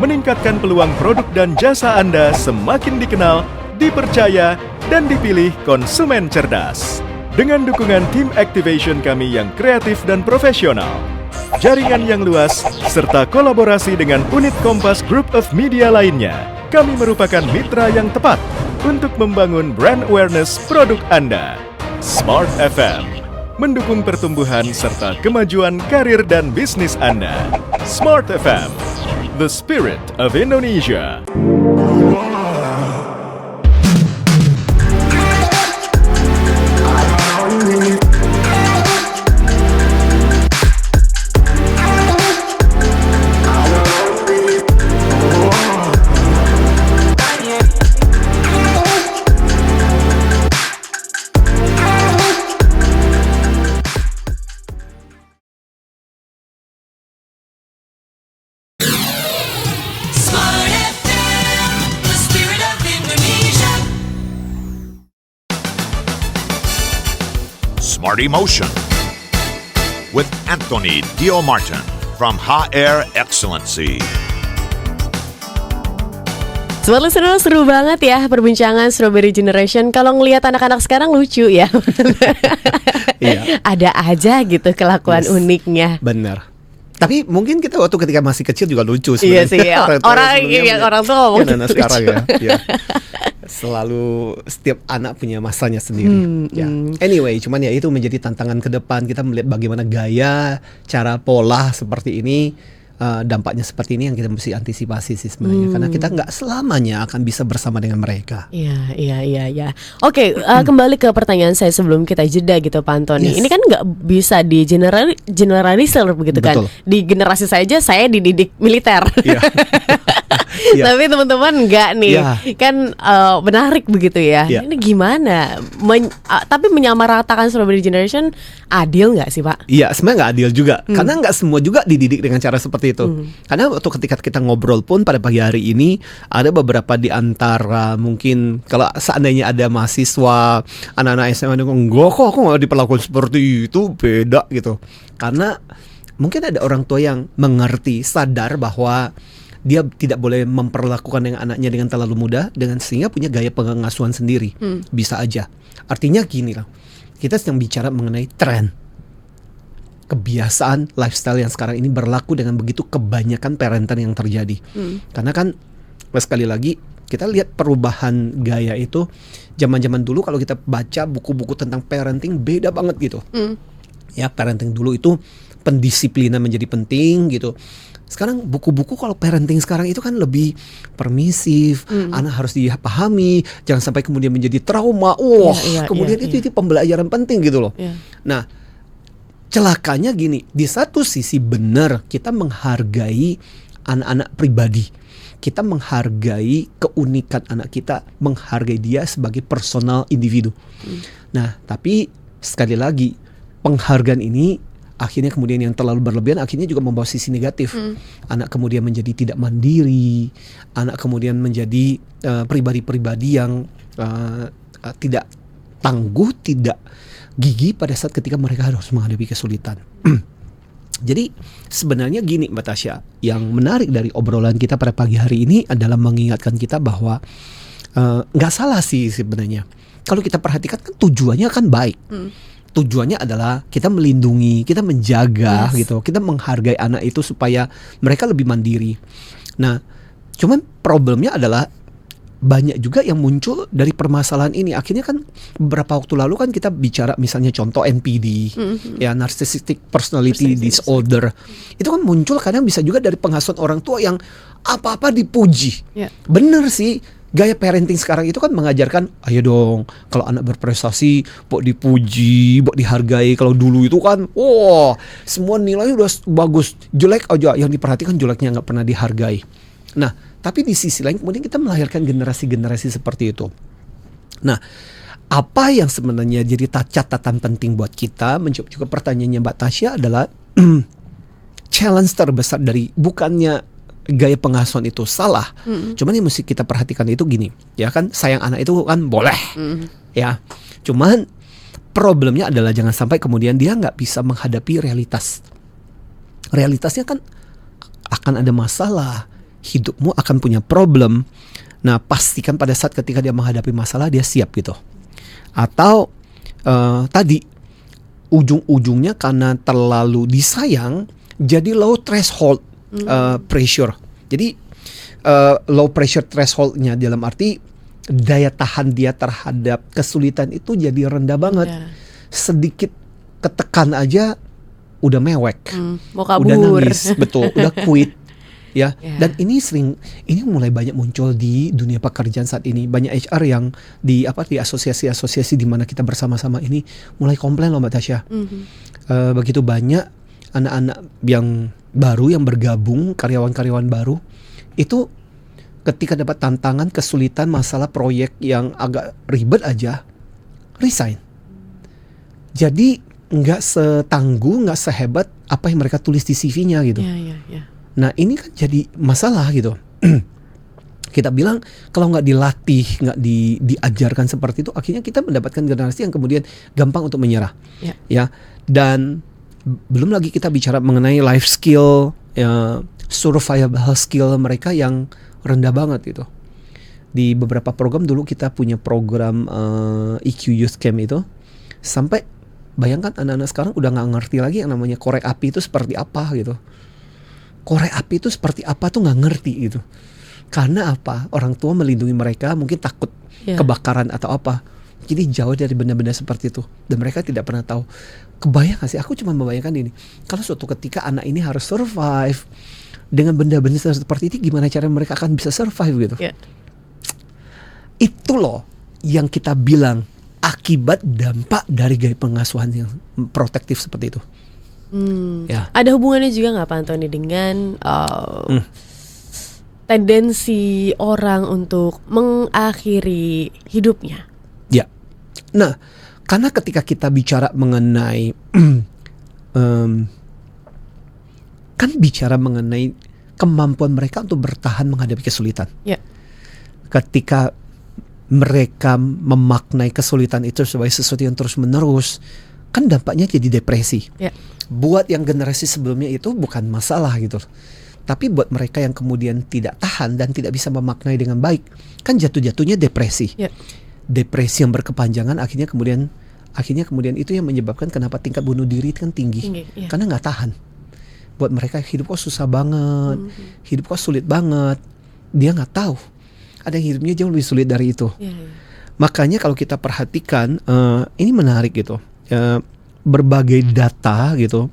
Meningkatkan peluang produk dan jasa Anda semakin dikenal, dipercaya, dan dipilih konsumen cerdas. Dengan dukungan tim activation kami yang kreatif dan profesional, jaringan yang luas, serta kolaborasi dengan unit Kompas Group of Media lainnya, kami merupakan mitra yang tepat untuk membangun brand awareness produk Anda. Smart FM, mendukung pertumbuhan serta kemajuan karir dan bisnis Anda. Smart FM, the spirit of Indonesia. Smart Emotion with Anthony Dio Martin from HR Excellency. Smart Listener, seru banget ya perbincangan Strawberry Generation. Kalau ngelihat anak-anak sekarang lucu ya. Ada aja gitu kelakuan uniknya. Bener. Tapi mungkin kita waktu ketika masih kecil juga lucu sebenarnya. Iya sih. Orang tuh ngomong anak sekarang ya. Selalu setiap anak punya masanya sendiri. Anyway, cuman ya itu menjadi tantangan ke depan. Kita melihat bagaimana gaya, cara pola seperti ini, dampaknya seperti ini yang kita mesti antisipasi sih sebenarnya. Karena kita nggak selamanya akan bisa bersama dengan mereka. Iya. Oke, kembali ke pertanyaan saya sebelum kita jeda gitu Pak Antoni. Ini kan nggak bisa di generalisir begitu. Betul. Kan. Di generasi saya dididik militer. Tapi teman-teman enggak nih. Kan menarik begitu ya. Ini gimana? Tapi menyamaratakan Strawberry Generation adil nggak sih Pak? Iya, sebenarnya nggak adil juga. Karena nggak semua juga dididik dengan cara seperti itu. Karena waktu ketika kita ngobrol pun pada pagi hari ini, ada beberapa di antara mungkin kalau seandainya ada mahasiswa, anak-anak SMA yang enggak kok aku nggak diperlakukan seperti itu, beda gitu. Karena mungkin ada orang tua yang mengerti, sadar bahwa dia tidak boleh memperlakukan yang anaknya dengan terlalu mudah, dengan sehingga punya gaya pengasuhan sendiri. Bisa aja. Artinya gini lah, kita sedang bicara mengenai tren, kebiasaan lifestyle yang sekarang ini berlaku dengan begitu kebanyakan parenting yang terjadi. Karena kan sekali lagi kita lihat perubahan gaya itu. Zaman-zaman dulu kalau kita baca buku-buku tentang parenting beda banget gitu. Ya, parenting dulu itu pendisiplinan menjadi penting gitu. Sekarang buku-buku kalau parenting sekarang itu kan lebih permisif, anak harus dipahami, jangan sampai kemudian menjadi trauma. Kemudian itu pembelajaran penting gitu loh. Nah, celakanya gini, di satu sisi benar kita menghargai anak-anak pribadi, kita menghargai keunikan anak kita, menghargai dia sebagai personal individu. Nah, tapi sekali lagi penghargaan ini akhirnya kemudian yang terlalu berlebihan akhirnya juga membawa sisi negatif. Anak kemudian menjadi tidak mandiri, anak kemudian menjadi pribadi-pribadi yang tidak tangguh, tidak gigih pada saat ketika mereka harus menghadapi kesulitan. Jadi sebenarnya gini Mbak Tasya, yang menarik dari obrolan kita pada pagi hari ini adalah mengingatkan kita bahwa nggak salah sih sebenarnya. Kalau kita perhatikan kan tujuannya kan baik. Tujuannya adalah kita melindungi, kita menjaga gitu, kita menghargai anak itu supaya mereka lebih mandiri. Nah, cuman problemnya adalah banyak juga yang muncul dari permasalahan ini. Akhirnya kan beberapa waktu lalu kan kita bicara misalnya contoh NPD, ya Narcissistic Personality Disorder. Itu kan muncul kadang bisa juga dari pengasuhan orang tua yang apa-apa dipuji. Bener sih, gaya parenting sekarang itu kan mengajarkan, ayo dong kalau anak berprestasi, buat dipuji, buat dihargai. Kalau dulu itu kan, semua nilainya udah bagus, jelek aja yang diperhatikan jeleknya, nggak pernah dihargai. Nah, tapi di sisi lain kemudian kita melahirkan generasi-generasi seperti itu. Nah, apa yang sebenarnya jadi catatan penting buat kita, menjawab juga pertanyaannya Mbak Tasya adalah challenge terbesar dari bukannya gaya pengasuhan itu salah, cuman yang mesti kita perhatikan itu gini, ya kan sayang anak itu kan boleh, ya. Cuman problemnya adalah jangan sampai kemudian dia nggak bisa menghadapi realitas. Realitasnya kan akan ada masalah. Hidupmu akan punya problem. Nah, pastikan pada saat ketika dia menghadapi masalah dia siap gitu. Atau tadi ujung-ujungnya karena terlalu disayang jadi low threshold pressure. Jadi low pressure thresholdnya dalam arti daya tahan dia terhadap kesulitan itu jadi rendah banget. Sedikit ketekan aja udah mewek, mau kabur, udah nangis, betul, udah quit. Ya, dan ini mulai banyak muncul di dunia pekerjaan saat ini. Banyak HR yang di asosiasi-asosiasi di mana kita bersama-sama ini mulai komplain loh Mbak Tasya. Begitu banyak anak-anak yang baru yang bergabung, karyawan-karyawan baru itu ketika dapat tantangan, kesulitan, masalah proyek yang agak ribet aja, resign. Jadi nggak setangguh, nggak sehebat apa yang mereka tulis di CV-nya gitu. Nah ini kan jadi masalah gitu. Kita bilang kalau nggak dilatih, nggak diajarkan seperti itu, akhirnya kita mendapatkan generasi yang kemudian gampang untuk menyerah. Ya. Dan belum lagi kita bicara mengenai life skill, survival skill mereka yang rendah banget gitu. Di beberapa program dulu kita punya program EQ Youth Camp itu, sampai bayangkan anak-anak sekarang udah nggak ngerti lagi yang namanya korek api itu seperti apa gitu. Korek api itu seperti apa tuh nggak ngerti gitu. Karena apa? Orang tua melindungi mereka mungkin takut kebakaran atau apa. Jadi jauh dari benda-benda seperti itu. Dan mereka tidak pernah tahu. Kebayang gak sih? Aku cuma membayangkan ini. Kalau suatu ketika anak ini harus survive dengan benda-benda seperti ini, gimana cara mereka akan bisa survive gitu. Itu loh yang kita bilang akibat dampak dari gaya pengasuhan yang protektif seperti itu. Ada hubungannya juga nggak Pak Antoni dengan tendensi orang untuk mengakhiri hidupnya? Ya, nah karena ketika kita bicara mengenai kan bicara mengenai kemampuan mereka untuk bertahan menghadapi kesulitan. Ketika mereka memaknai kesulitan itu sebagai sesuatu yang terus menerus, kan dampaknya jadi depresi. Buat yang generasi sebelumnya itu bukan masalah gitu. Tapi buat mereka yang kemudian tidak tahan dan tidak bisa memaknai dengan baik, kan jatuh-jatuhnya depresi. Depresi yang berkepanjangan akhirnya kemudian itu yang menyebabkan kenapa tingkat bunuh diri kan tinggi. Karena nggak tahan. Buat mereka hidup kok susah banget, hidup kok sulit banget. Dia nggak tahu ada yang hidupnya jauh lebih sulit dari itu. Makanya kalau kita perhatikan ini menarik gitu. Berbagai data gitu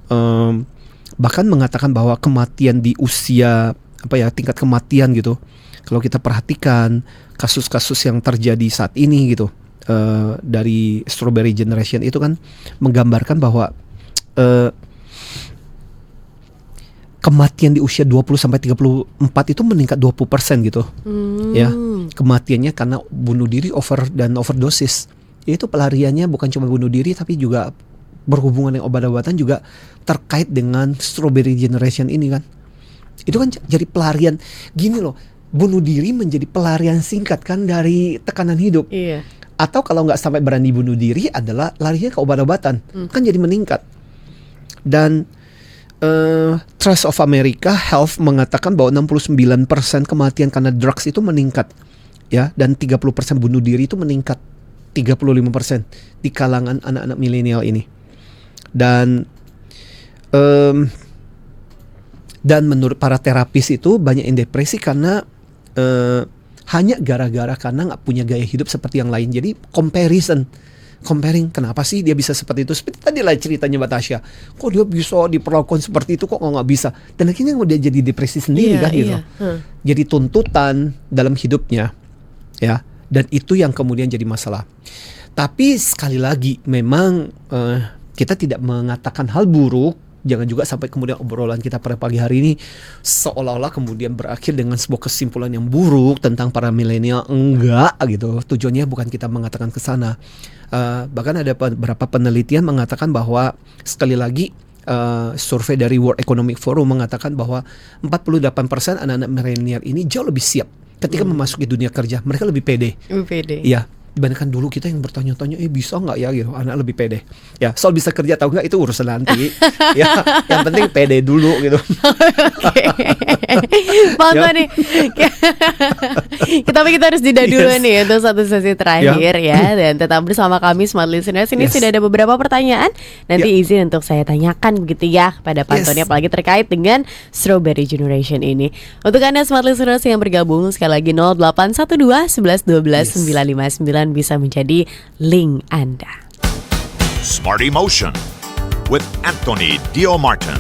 bahkan mengatakan bahwa kematian di usia tingkat kematian gitu, kalau kita perhatikan kasus-kasus yang terjadi saat ini gitu dari Strawberry Generation itu kan menggambarkan bahwa kematian di usia 20 sampai 34 itu meningkat 20% gitu. Ya, kematiannya karena bunuh diri dan overdosis. Itu pelariannya bukan cuma bunuh diri tapi juga berhubungan dengan obat-obatan juga terkait dengan strawberry generation ini kan. Itu kan jadi pelarian gini loh. Bunuh diri menjadi pelarian singkat kan dari tekanan hidup. Iya. Atau kalau nggak sampai berani bunuh diri adalah larinya ke obat-obatan. Kan jadi meningkat. Dan Trust of America Health mengatakan bahwa 69% kematian karena drugs itu meningkat. Ya, dan 30% bunuh diri itu meningkat 35% di kalangan anak-anak milenial ini. Dan menurut para terapis itu banyak yang depresi karena hanya gara-gara karena nggak punya gaya hidup seperti yang lain. Jadi comparing, kenapa sih dia bisa seperti itu? Seperti tadi lah ceritanya Mbak Tasya, kok dia bisa diperlakukan seperti itu, kok nggak bisa? Dan akhirnya dia jadi depresi sendiri kan gitu. Jadi tuntutan dalam hidupnya, ya. Dan itu yang kemudian jadi masalah. Tapi sekali lagi, memang kita tidak mengatakan hal buruk. Jangan juga sampai kemudian obrolan kita pada pagi hari ini seolah-olah kemudian berakhir dengan sebuah kesimpulan yang buruk tentang para milenial. Enggak gitu. Tujuannya bukan kita mengatakan ke sana. Bahkan ada beberapa penelitian mengatakan bahwa sekali lagi survei dari World Economic Forum mengatakan bahwa 48% anak-anak milenial ini jauh lebih siap ketika memasuki dunia kerja. Mereka lebih pede. Iya. Dibandingkan dulu kita yang bertanya-tanya, bisa nggak ya gitu, anak lebih pede. Ya, soal bisa kerja atau enggak itu urusan nanti. Ya, yang penting pede dulu gitu. Mantap nih. Tapi kita harus jeda dulu nih untuk satu sesi terakhir ya. Dan tetap bersama kami Smart Listeners. Ini sudah ada beberapa pertanyaan. Nanti izin untuk saya tanyakan begitu ya pada Pak Antoni, apalagi terkait dengan Strawberry Generation ini. Untuk Anda Smart Listeners yang bergabung, sekali lagi 0812 11 12 959 bisa menjadi link Anda. Smart Emotion with Anthony Dio Martin.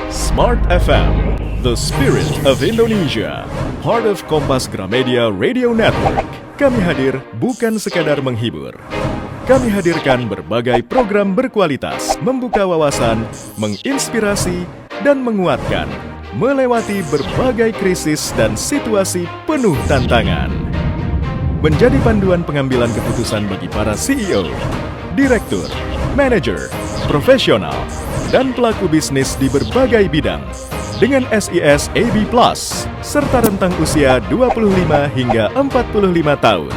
Smart FM, the spirit of Indonesia, part of Kompas Gramedia Radio Network. Kami hadir bukan sekadar menghibur. Kami hadirkan berbagai program berkualitas, membuka wawasan, menginspirasi, dan menguatkan, melewati berbagai krisis dan situasi penuh tantangan. Menjadi panduan pengambilan keputusan bagi para CEO, direktur, manajer, profesional, dan pelaku bisnis di berbagai bidang dengan SIS AB+, serta rentang usia 25 hingga 45 tahun.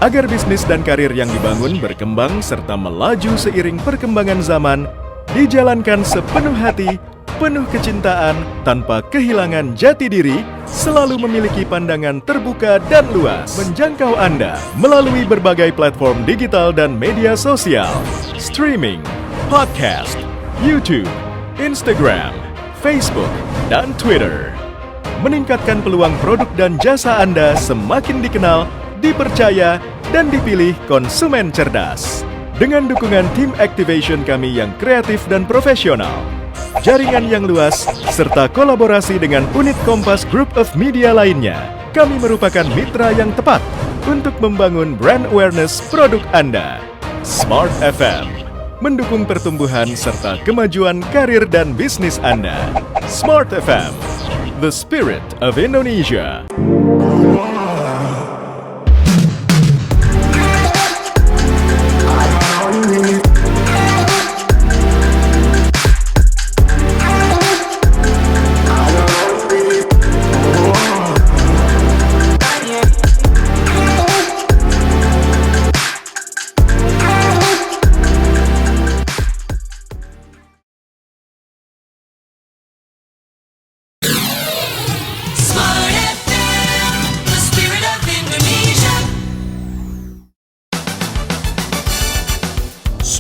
Agar bisnis dan karir yang dibangun berkembang serta melaju seiring perkembangan zaman, dijalankan sepenuh hati, penuh kecintaan, tanpa kehilangan jati diri, selalu memiliki pandangan terbuka dan luas, menjangkau Anda melalui berbagai platform digital dan media sosial, streaming, podcast, YouTube, Instagram, Facebook, dan Twitter. Meningkatkan peluang produk dan jasa Anda semakin dikenal, dipercaya, dan dipilih konsumen cerdas. Dengan dukungan tim activation kami yang kreatif dan profesional, jaringan yang luas, serta kolaborasi dengan unit Kompas Group of Media lainnya, kami merupakan mitra yang tepat untuk membangun brand awareness produk Anda. Smart FM, mendukung pertumbuhan serta kemajuan karir dan bisnis Anda. Smart FM, the spirit of Indonesia.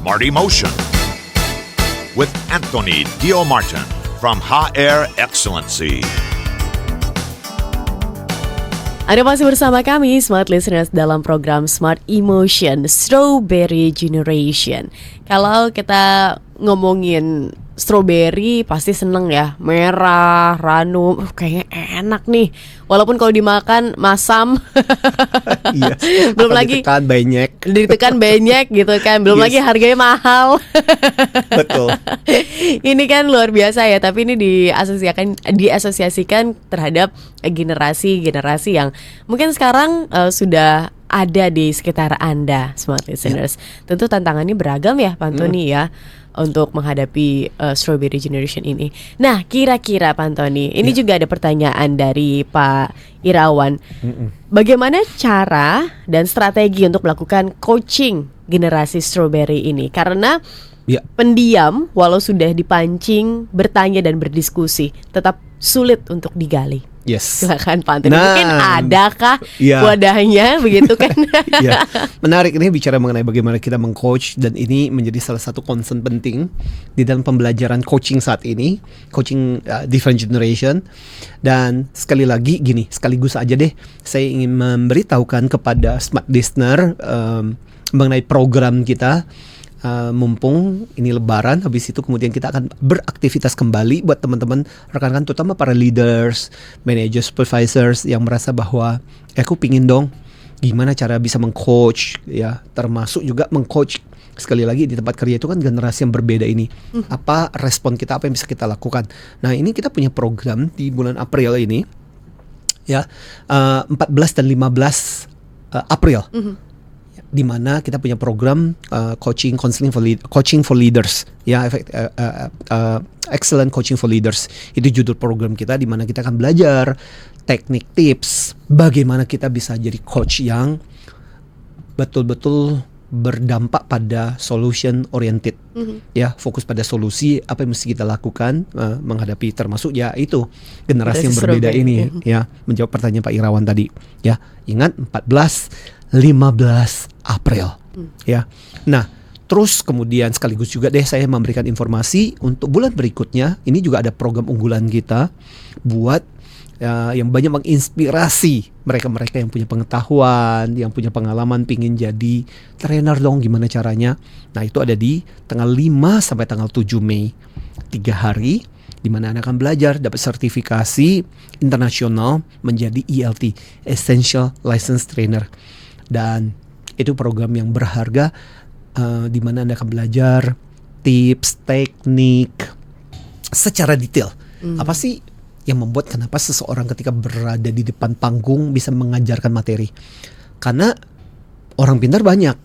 Smart Emotion with Anthony Dio Martin from HR Excellency. Anda masih bersama kami Smart Listeners dalam program Smart Emotion Strawberry Generation. Kalau kita ngomongin strawberry pasti seneng ya, merah, ranum, kayaknya enak nih. Walaupun kalau dimakan masam Iya. Belum lagi ditekan banyak gitu kan. Belum lagi harganya mahal. Betul. Ini kan luar biasa ya, tapi ini diasosiasikan terhadap generasi yang mungkin sekarang sudah ada di sekitar Anda, smart listeners. Tentu tantangannya beragam ya, Pak Antoni ya, untuk menghadapi Strawberry Generation ini. Nah, kira-kira Pak Antoni, ini juga ada pertanyaan dari Pak Irawan. Bagaimana cara dan strategi untuk melakukan coaching generasi Strawberry ini? Karena pendiam, walau sudah dipancing, bertanya dan berdiskusi, tetap sulit untuk digali. Yes. Silakan Pak Antoni. Mungkin adakah wadahnya begitu kan? Menarik ini bicara mengenai bagaimana kita mengcoach, dan ini menjadi salah satu concern penting di dalam pembelajaran coaching saat ini, coaching different generation. Dan sekali lagi gini, sekaligus aja deh, saya ingin memberitahukan kepada smart listener mengenai program kita. Mumpung ini Lebaran, habis itu kemudian kita akan beraktivitas kembali buat teman-teman rekan-rekan, terutama para leaders, manager, supervisors yang merasa bahwa aku pingin dong gimana cara bisa mengcoach ya, termasuk juga mengcoach sekali lagi di tempat kerja itu kan generasi yang berbeda ini. Apa respon kita, apa yang bisa kita lakukan. Nah, ini kita punya program di bulan April ini ya, 14 dan 15 April. Di mana kita punya program coaching for leaders ya, excellent coaching for leaders, itu judul program kita, di mana kita akan belajar teknik, tips bagaimana kita bisa jadi coach yang betul-betul berdampak pada solution oriented ya, fokus pada solusi, apa yang mesti kita lakukan menghadapi termasuk ya itu generasi yang berbeda ini ya. Menjawab pertanyaan Pak Irawan tadi ya, ingat 15 April ya. Nah, terus kemudian sekaligus juga deh saya memberikan informasi untuk bulan berikutnya. Ini juga ada program unggulan kita buat yang banyak menginspirasi mereka-mereka yang punya pengetahuan, yang punya pengalaman, pingin jadi trainer dong, gimana caranya. Nah, itu ada di tanggal 5 sampai tanggal 7 Mei, 3 hari di mana Anda akan belajar, dapat sertifikasi internasional menjadi ELT, Essential License Trainer. Dan itu program yang berharga, di mana Anda akan belajar tips, teknik secara detail. Apa sih yang membuat kenapa seseorang ketika berada di depan panggung bisa mengajarkan materi? Karena orang pintar banyak,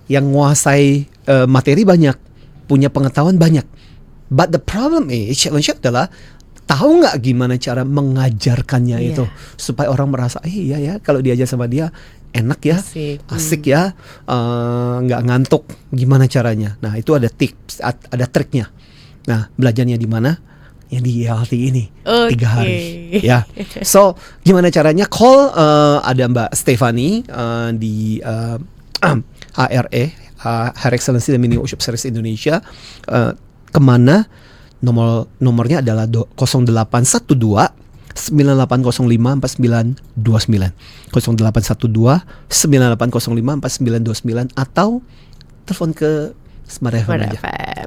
yang menguasai materi banyak, punya pengetahuan banyak. But the problem is, challenge adalah tahu nggak gimana cara mengajarkannya itu supaya orang merasa iya ya kalau diajar sama dia enak ya, asik ya, nggak ngantuk. Gimana caranya? Nah, itu ada tips, ada triknya. Nah, belajarnya di mana? Yang di ELT ini 3 hari ya. So gimana caranya? Call ada Mbak Stefani di HRE, Higher Excellency and Mini Workshop Series Indonesia. Kemana? Nomornya adalah 0812 9805 4929 0812 9805 4929 atau telepon ke Smart FM aja.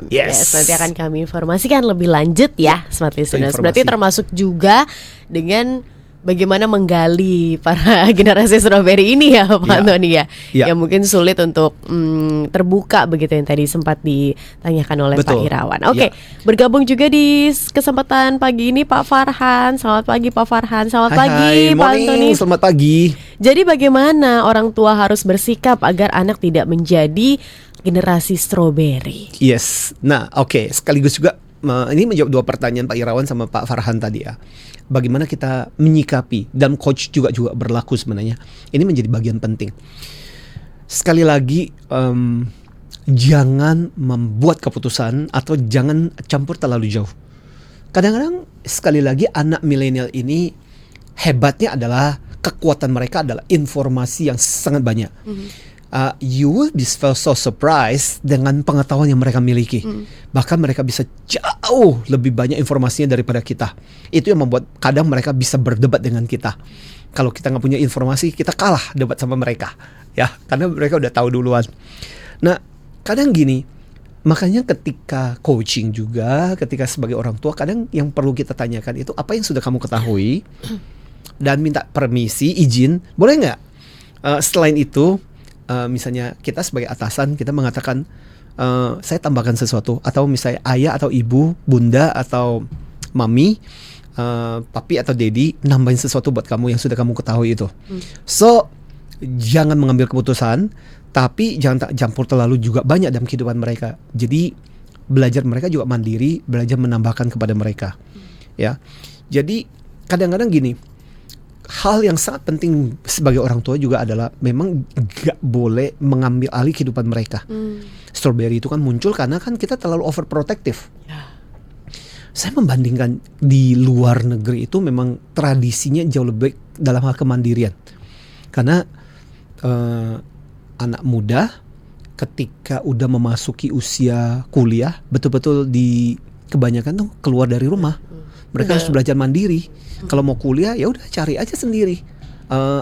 Yes, nanti akan kami informasikan lebih lanjut ya, Smart Listeners. Berarti termasuk juga dengan bagaimana menggali para generasi Strawberry ini ya Pak Antoni ya, yang mungkin sulit untuk terbuka begitu yang tadi sempat ditanyakan oleh Pak Irawan. Oke, bergabung juga di kesempatan pagi ini Pak Farhan. Selamat pagi Pak Farhan. Selamat pagi Pak Antoni. Selamat pagi. Jadi bagaimana orang tua harus bersikap agar anak tidak menjadi generasi Strawberry? Yes. Nah, oke, sekaligus juga ini menjawab 2 pertanyaan Pak Irawan sama Pak Farhan tadi ya. Bagaimana kita menyikapi, dan coach juga berlaku sebenarnya. Ini menjadi bagian penting. Sekali lagi, jangan membuat keputusan atau jangan campur terlalu jauh. Kadang-kadang sekali lagi anak milenial ini hebatnya adalah kekuatan mereka adalah informasi yang sangat banyak. You will be so surprised dengan pengetahuan yang mereka miliki. Bahkan mereka bisa jauh lebih banyak informasinya daripada kita. Itu yang membuat kadang mereka bisa berdebat dengan kita. Kalau kita nggak punya informasi, kita kalah debat sama mereka, ya, karena mereka udah tahu duluan. Nah, kadang gini, makanya ketika coaching juga, ketika sebagai orang tua, kadang yang perlu kita tanyakan itu apa yang sudah kamu ketahui, dan minta permisi, izin, boleh nggak Selain itu, misalnya kita sebagai atasan kita mengatakan saya tambahkan sesuatu, atau misalnya ayah atau ibu, bunda atau mami, papi atau daddy nambahin sesuatu buat kamu yang sudah kamu ketahui itu. So jangan mengambil keputusan, tapi jangan campur terlalu juga banyak dalam kehidupan mereka. Jadi belajar mereka juga mandiri, belajar menambahkan kepada mereka. Ya, jadi kadang-kadang gini, hal yang sangat penting sebagai orang tua juga adalah memang gak boleh mengambil alih kehidupan mereka. Strawberry itu kan muncul karena kan kita terlalu overprotective. Saya membandingkan di luar negeri itu memang tradisinya jauh lebih baik dalam hal kemandirian. Karena anak muda ketika udah memasuki usia kuliah, betul-betul di kebanyakan tuh keluar dari rumah. Mereka harus belajar mandiri. Kalau mau kuliah ya udah cari aja sendiri.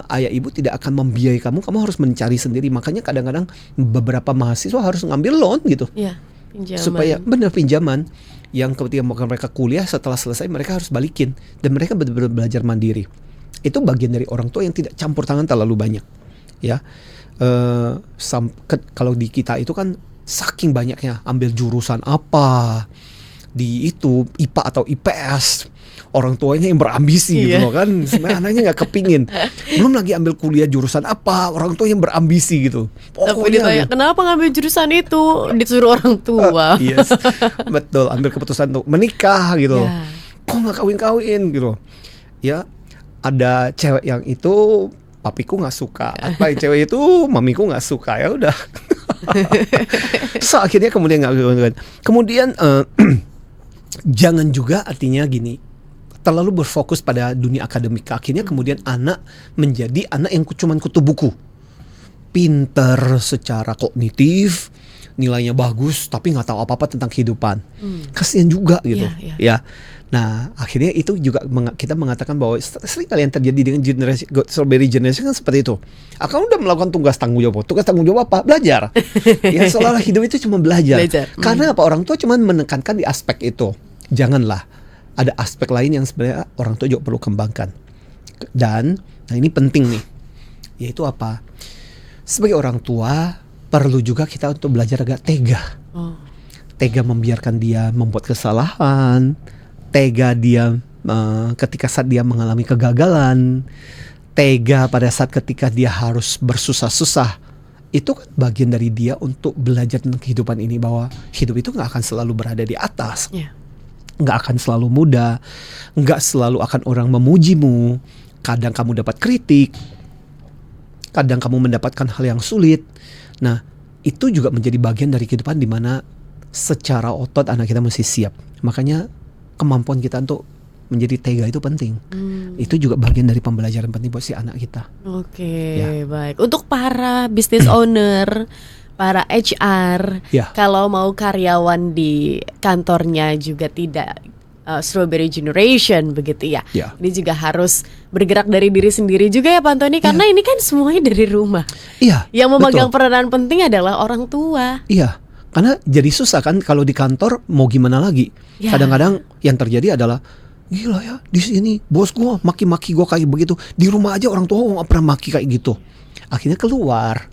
Ayah ibu tidak akan membiayai kamu harus mencari sendiri. Makanya kadang-kadang beberapa mahasiswa harus ngambil loan gitu. Iya, pinjaman. Supaya benar pinjaman yang ketika mereka kuliah setelah selesai mereka harus balikin, dan mereka benar-benar belajar mandiri. Itu bagian dari orang tua yang tidak campur tangan terlalu banyak. Ya, kalau di kita itu kan saking banyaknya ambil jurusan apa. Di itu IPA atau IPS, orang tuanya yang berambisi gitu loh kan, sebenarnya anaknya nggak kepingin, belum lagi ambil kuliah jurusan apa, orang tua yang berambisi gitu. Tapi ditanya kenapa ngambil jurusan itu, disuruh orang tua. Yes, betul, ambil keputusan untuk menikah gitu. Kok nggak kawin-kawin gitu. Ya, ada cewek yang itu papiku nggak suka, apa yang cewek itu mamiku nggak suka, ya udah. So akhirnya kemudian jangan juga artinya gini, terlalu berfokus pada dunia akademik. Akhirnya kemudian anak menjadi anak yang cuman kutu buku, pinter secara kognitif, nilainya bagus, tapi nggak tahu apa-apa tentang kehidupan. Kasian juga gitu. Ya. Nah akhirnya itu juga kita mengatakan bahwa sering kali yang terjadi dengan generasi strawberry generation kan seperti itu. Kamu udah melakukan tugas tanggung jawab apa? Belajar. Ya seolah-olah hidup itu cuma belajar. Karena apa, orang tua cuma menekankan di aspek itu. Janganlah, ada aspek lain yang sebenarnya orang tua juga perlu kembangkan. Dan nah ini penting nih, yaitu apa? Sebagai orang tua perlu juga kita untuk belajar agak tega. Tega membiarkan dia membuat kesalahan, tega dia ketika saat dia mengalami kegagalan, tega pada saat ketika dia harus bersusah-susah. Itu kan bagian dari dia untuk belajar tentang kehidupan ini, bahwa hidup itu gak akan selalu berada di atas, gak akan selalu mudah, gak selalu akan orang memujimu. Kadang kamu dapat kritik, kadang kamu mendapatkan hal yang sulit. Nah itu juga menjadi bagian dari kehidupan di mana secara otot anak kita mesti siap. Makanya kemampuan kita untuk menjadi tega itu penting. Itu juga bagian dari pembelajaran penting buat si anak kita. Baik. Untuk para business owner, para HR, kalau mau karyawan di kantornya juga tidak strawberry generation begitu ya. Ini juga harus bergerak dari diri sendiri juga ya Pak Antoni, karena ini kan semuanya dari rumah. Yang memegang peranan penting adalah orang tua. Karena jadi susah kan kalau di kantor, mau gimana lagi. Kadang-kadang yang terjadi adalah, gila ya, di sini bos gue maki-maki gue kayak begitu, di rumah aja orang tua gue gak pernah maki kayak gitu. Akhirnya keluar.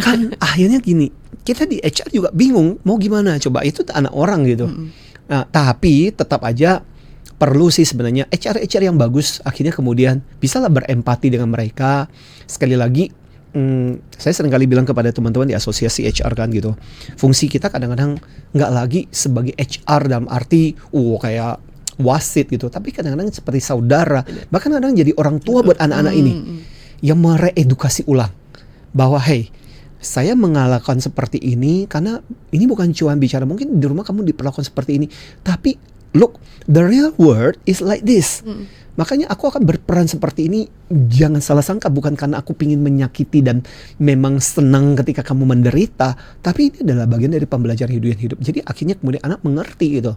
Kan akhirnya gini, kita di HR juga bingung mau gimana, coba itu anak orang gitu. Nah, tapi tetap aja perlu sih sebenarnya HR yang bagus akhirnya kemudian bisalah berempati dengan mereka. Sekali lagi, saya sering kali bilang kepada teman-teman di asosiasi HR kan gitu, fungsi kita kadang-kadang nggak lagi sebagai HR dalam arti kayak wasit gitu, tapi kadang-kadang seperti saudara, bahkan kadang jadi orang tua buat anak-anak ini yang mereedukasi ulang bahwa hey, saya mengalahkan seperti ini karena ini bukan cuma bicara mungkin di rumah kamu diperlakukan seperti ini, tapi look, the real world is like this. Makanya aku akan berperan seperti ini. Jangan salah sangka, bukan karena aku ingin menyakiti dan memang senang ketika kamu menderita, tapi ini adalah bagian dari pembelajaran hidup. Jadi akhirnya kemudian anak mengerti gitu.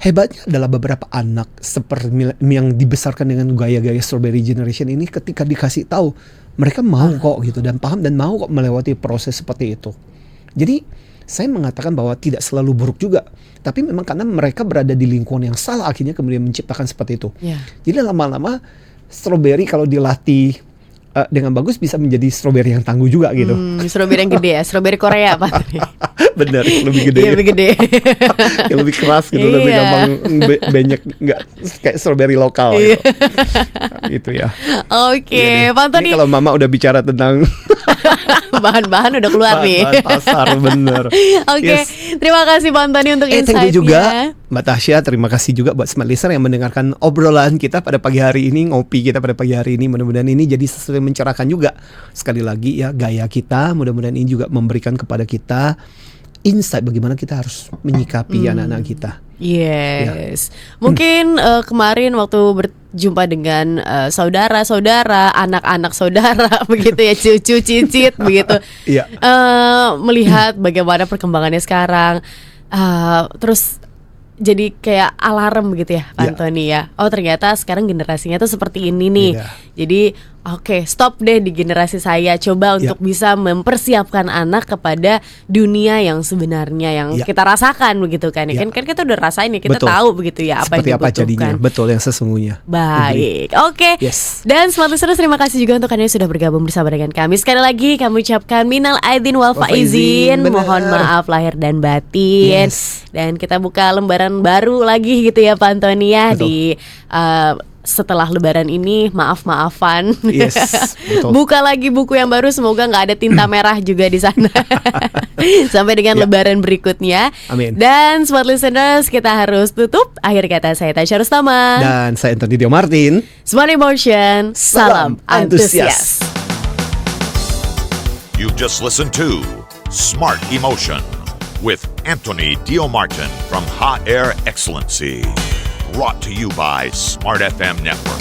Hebatnya adalah beberapa anak seperti yang dibesarkan dengan gaya-gaya strawberry generation ini, ketika dikasih tahu mereka mau kok gitu, dan paham dan mau kok melewati proses seperti itu. Jadi saya mengatakan bahwa tidak selalu buruk juga, tapi memang karena mereka berada di lingkungan yang salah akhirnya kemudian menciptakan seperti itu. Jadi lama-lama strawberry kalau dilatih dengan bagus bisa menjadi stroberi yang tangguh juga gitu. Stroberi yang gede ya, stroberi Korea Pak Antoni. Bener, lebih gede. Iya, lebih gede. Yang lebih keras gitu, lebih Iya. gampang banyak, nggak kayak stroberi lokal gitu. Gitu ya. Oke, Iya deh. Pak Antoni. Ini kalau Mama udah bicara tentang Bahan-bahan udah keluar nih. bahan pasar, bener. Oke, Yes. terima kasih Pak Antoni untuk Thank insight-nya. you juga Mbak Tasya, terima kasih juga buat smart listener yang mendengarkan obrolan kita pada pagi hari ini, ngopi kita pada pagi hari ini. Mudah-mudahan ini jadi sesuatu yang mencerahkan juga. Sekali lagi ya, gaya kita, mudah-mudahan ini juga memberikan kepada kita insight bagaimana kita harus menyikapi anak-anak kita. Yes. Mungkin kemarin waktu berjumpa dengan saudara-saudara, anak-anak saudara begitu ya, cucu, cicit begitu. Iya. Melihat bagaimana perkembangannya sekarang. Terus jadi kayak alarm gitu ya Pak Iya. Antoni ya. Oh ternyata sekarang generasinya tuh seperti ini nih. Iya. Jadi oke, stop deh di generasi saya. Coba untuk bisa mempersiapkan anak kepada dunia yang sebenarnya yang Iya. kita rasakan begitu kan. Iya. Kan kita udah rasain nih, kita Betul. tahu begitu ya apa Seperti yang apa dibutuhkan. jadinya, betul yang sesungguhnya. Baik, oke. Yes. Dan smart listeners, terima kasih juga untuk kalian yang sudah bergabung bersama dengan kami. Sekali lagi kami ucapkan minal aidin wal faizin, bener. mohon maaf lahir dan batin. Yes. Dan kita buka lembaran baru lagi gitu ya Pak Antoni ya. Betul. Di setelah lebaran ini maaf-maafan. Yes, betul. Buka lagi buku yang baru, semoga nggak ada tinta merah juga di sana. Sampai dengan Ya. lebaran berikutnya. Amin. Dan smart listeners, kita harus tutup. Akhir kata saya Tasya Rustama. Dan saya Anthony Dio Martin. Smart Emotion, salam antusias. You've just listened to Smart Emotion with Anthony Dio Martin from Ha Air Excellency. Brought to you by Smart FM Network.